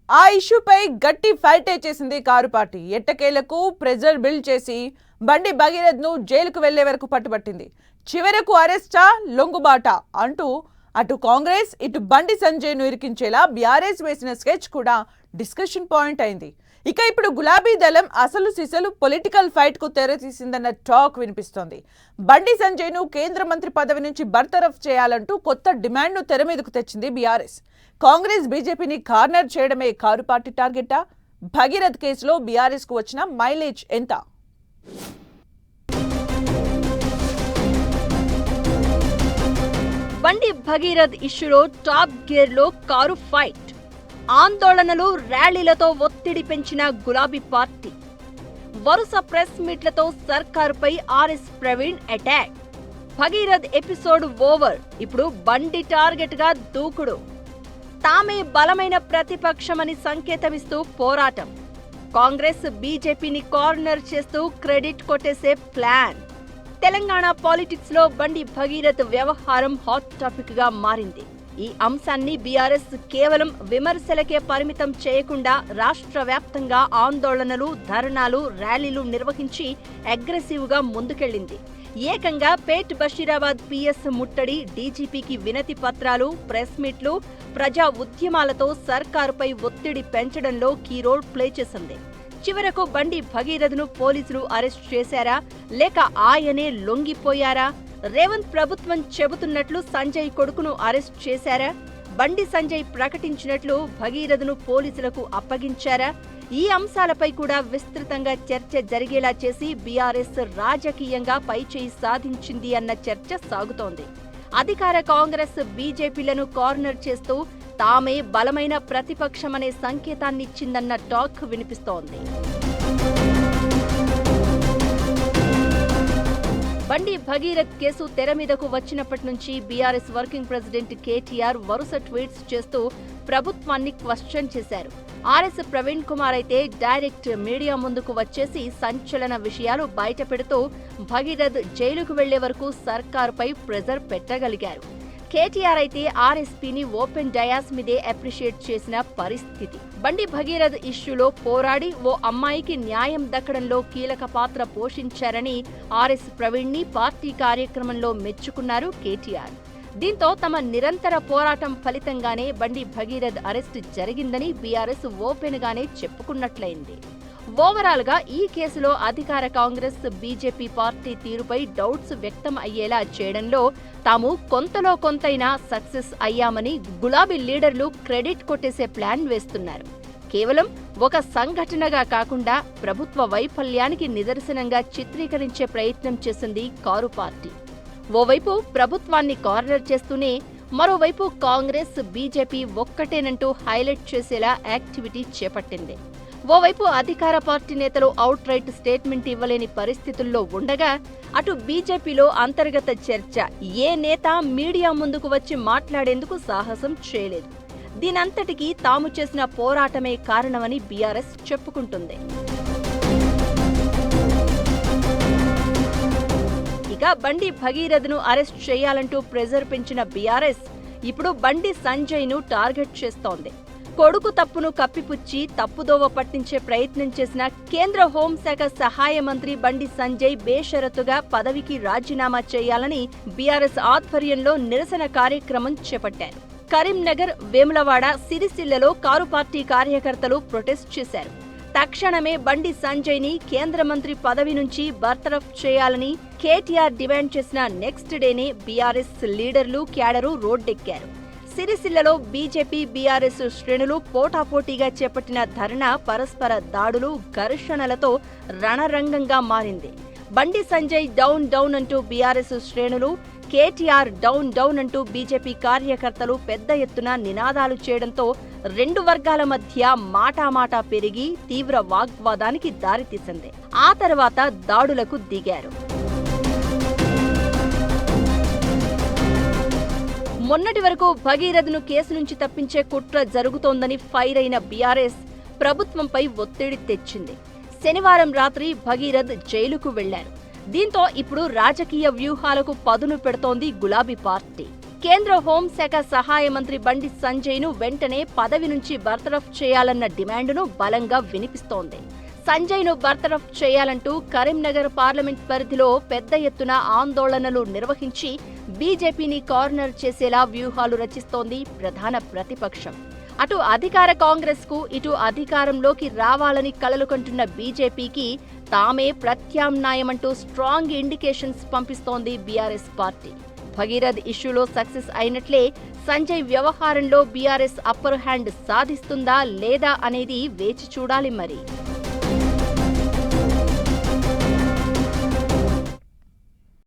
ఆ ఇష్యూపై గట్టి ఫైట్ చేసింది కారు పార్టీ. ఎట్టకేలకు ప్రెజర్ బిల్డ్ చేసి బండి భగీరథ్ ను జైలుకు వెళ్లే వరకు పట్టుబట్టింది. చివరకు అరెస్టా లొంగుబాట అంటూ అటు కాంగ్రెస్ ఇటు బండి సంజయ్ ను ఇరికించేలా బీఆర్ఎస్ వేసిన స్కెచ్ కూడా డిస్కషన్ పాయింట్ అయింది. ఇక ఇప్పుడు గులాబీ దళం అసలు సిసలు పొలిటికల్ ఫైట్ కు తెరతీసిందన్న టాక్ వినిపిస్తోంది. బండి సంజయ్ ను కేంద్ర మంత్రి పదవి నుంచి బర్తరఫ్ చేయాలంటూ కొత్త డిమాండ్ ను తెర మీదకు తెచ్చింది బీఆర్ఎస్. కాంగ్రెస్ బీజేపీని కార్నర్ చేయడమే కారు పార్టీ టార్గెటా? భగీరథ్ కేసులో బీఆర్ఎస్ కు వచ్చిన మైలేజ్ ఎంత? బండి భగీరథ్ ఇష్యూలో టాప్ గేర్ లో కారు ఫైట్. ఆందోళనలు, ర్యాలీలతో ఒత్తిడి పెంచిన గులాబీ పార్టీ. వరుస ప్రెస్ మీట్లతో సర్కారుపై RS Praveen attack. Bhagirath episode over, ఇప్పుడు బండి టార్గెట్ గా దూకుడు. తామే బలమైన ప్రతిపక్షమని సంకేతమిస్తూ పోరాటం. కాంగ్రెస్ బీజేపీని కార్నర్ చేస్తూ క్రెడిట్ కొట్టేసే ప్లాన్. తెలంగాణ పాలిటిక్స్ లో బండి భగీరథ్ వ్యవహారం హాట్ టాపిక్ గా మారింది. ఈ అంశాన్ని బీఆర్ఎస్ కేవలం విమర్శలకే పరిమితం చేయకుండా రాష్ట్ర వ్యాప్తంగా ఆందోళనలు, ధర్నాలు, ర్యాలీలు నిర్వహించి అగ్రెసివ్ గా ముందుకెళ్లింది. ఏకంగా పేట్ బషీరాబాద్ పిఎస్ ముట్టడి, డీజీపీకి వినతి పత్రాలు, ప్రెస్ మీట్లు, ప్రజా ఉద్యమాలతో సర్కారుపై ఒత్తిడి పెంచడంలో కీ రోల్ ప్లే చేసింది. చివరకు బండి భగీరథ్ను పోలీసులు అరెస్ట్ చేశారా, లేక ఆయనే లొంగిపోయారా? రేవంత్ ప్రభుత్వం చెబుతున్నట్లు సంజయ్ కొడుకును అరెస్ట్ చేశారా? బండి సంజయ్ ప్రకటించినట్లు భగీరథ్ను పోలీసులకు అప్పగించారా? ఈ అంశాలపై కూడా విస్తృతంగా చర్చ జరిగేలా చేసి బీఆర్ఎస్ రాజకీయంగా పైచేయి సాధించింది అన్న చర్చ సాగుతోంది. అధికార కాంగ్రెస్ బీజేపీలను కార్నర్ చేస్తూ తామే బలమైన ప్రతిపక్షమనే సంకేతాన్నిచ్చిందన్న టాక్ వినిపిస్తోంది. బండి భగీరథ్ కేసు తెర మీదకు వచ్చినప్పటి నుంచి బీఆర్ఎస్ వర్కింగ్ ప్రెసిడెంట్ కేటీఆర్ వరుస ట్వీట్స్ చేస్తూ ప్రభుత్వాన్ని క్వశ్చన్ చేశారు. ఆర్ఎస్ ప్రవీణ్ కుమార్ అయితే డైరెక్ట్ మీడియా ముందుకు వచ్చేసి సంచలన విషయాలు బయటపెడుతూ భగీరథ్ జైలుకు వెళ్లే వరకు సర్కారుపై ప్రెజర్ పెట్టగలిగారు. కేటీఆర్ అయితే ఆర్ఎస్పీని ఓపెన్ డయాస్ మీదే అప్రిషియేట్ చేసిన పరిస్థితి. బండి భగీరథ్ ఇష్యూలో పోరాడి ఓ అమ్మాయికి న్యాయం దక్కడంలో కీలక పాత్ర పోషించారని ఆర్ఎస్ ప్రవీణ్ ని పార్టీ కార్యక్రమంలో మెచ్చుకున్నారు కేటీఆర్. దీంతో తమ నిరంతర పోరాటం ఫలితంగానే బండి భగీరథ్ అరెస్ట్ జరిగిందని బీఆర్ఎస్ ఓపెన్ గానే చెప్పుకున్నట్లయింది. ఓవరాల్ గా ఈ కేసులో అధికార కాంగ్రెస్ బీజేపీ పార్టీ తీరుపై డౌట్స్ వ్యక్తం అయ్యేలా చేయడంలో తాము కొంతలో కొంతైనా సక్సెస్ అయ్యామని గులాబీ లీడర్లు క్రెడిట్ కొట్టేసే ప్లాన్ వేస్తున్నారు. కేవలం ఒక సంఘటనగా కాకుండా ప్రభుత్వ వైఫల్యానికి నిదర్శనంగా చిత్రీకరించే ప్రయత్నం చేసింది కారు పార్టీ. ఓవైపు ప్రభుత్వాన్ని కార్నర్ చేస్తూనే మరోవైపు కాంగ్రెస్ బీజేపీ ఒక్కటేనంటూ హైలైట్ చేసేలా యాక్టివిటీ చేపట్టింది. ఓవైపు అధికార పార్టీ నేతలు అవుట్ రైట్ స్టేట్మెంట్ ఇవ్వలేని పరిస్థితుల్లో ఉండగా, అటు బీజేపీలో అంతర్గత చర్చ ఏ నేత మీడియా ముందుకు వచ్చి మాట్లాడేందుకు సాహసం చేయలేదు. దీనంతటికీ తాము చేసిన పోరాటమే కారణమని బీఆర్ఎస్ చెప్పుకుంటుంది. ఇక బండి భగీరథ్ను అరెస్ట్ చేయాలంటూ ప్రెజర్ పెంచిన బీఆర్ఎస్ ఇప్పుడు బండి సంజయ్ ను టార్గెట్ చేస్తోంది. కొడుకు తప్పును కప్పిపుచ్చి తప్పుదోవ పట్టించే ప్రయత్నం చేసిన కేంద్ర హోంశాఖ సహాయ మంత్రి బండి సంజయ్ బేషరతుగా పదవికి రాజీనామా చేయాలని బీఆర్ఎస్ ఆధ్వర్యంలో నిరసన కార్యక్రమం చేపట్టారు. కరీంనగర్, వేములవాడ, సిరిసిల్లలో కారు పార్టీ కార్యకర్తలు ప్రొటెస్ట్ చేశారు. తక్షణమే బండి సంజయ్ ని కేంద్ర మంత్రి పదవి నుంచి బర్తరఫ్ చేయాలని కేటీఆర్ డిమాండ్ చేసిన నెక్స్ట్ డేనే బీఆర్ఎస్ లీడర్లు, క్యాడరు రోడ్డెక్కారు. సిరిసిల్లలో బీజేపీ, బీఆర్ఎస్ శ్రేణులు పోటాపోటీగా చేపట్టిన ధర్నా పరస్పర దాడులు, ఘర్షణలతో రణరంగంగా మారింది. బండి సంజయ్ డౌన్ డౌన్ అంటూ బీఆర్ఎస్ శ్రేణులు, కేటీఆర్ డౌన్ డౌన్ అంటూ బీజేపీ కార్యకర్తలు పెద్ద ఎత్తున నినాదాలు చేయడంతో రెండు వర్గాల మధ్య మాటామాటా పెరిగి తీవ్ర వాగ్వాదానికి దారితీసింది. ఆ తర్వాత దాడులకు దిగారు. మొన్నటి వరకు భగీరథ్ను కేసు నుంచి తప్పించే కుట్ర జరుగుతోందని ఫైర్ అయిన బీఆర్ఎస్ ప్రభుత్వంపై ఒత్తిడి తెచ్చింది. శనివారం రాత్రి భగీరథ్ జైలుకు వెళ్లారు. దీంతో ఇప్పుడు రాజకీయ వ్యూహాలకు పదును పెడుతోంది గులాబీ పార్టీ. కేంద్ర హోంశాఖ సహాయ మంత్రి బండి సంజయ్ను వెంటనే పదవి నుంచి బర్తరఫ్ చేయాలన్న డిమాండును బలంగా వినిపిస్తోంది. సంజయ్ను బర్తరఫ్ చేయాలంటూ కరీంనగర్ పార్లమెంట్ పరిధిలో పెద్ద ఎత్తున ఆందోళనలు నిర్వహించి బీజేపీని కార్నర్ చేసేలా వ్యూహాలు రచిస్తోంది ప్రధాన ప్రతిపక్షం. అటు అధికార కాంగ్రెస్ కు ఇటు అధికారంలోకి రావాలని కలలు కంటున్న బీజేపీకి తామే ప్రత్యామ్నాయమంటూ స్ట్రాంగ్ ఇండికేషన్స్ పంపిస్తోంది బీఆర్ఎస్ పార్టీ. భగీరథ్ ఇష్యూలో సక్సెస్ అయినట్లే సంజయ్ వ్యవహారంలో బీఆర్ఎస్ అప్పర్ హ్యాండ్ సాధిస్తుందా లేదా అనేది వేచి చూడాలి మరి.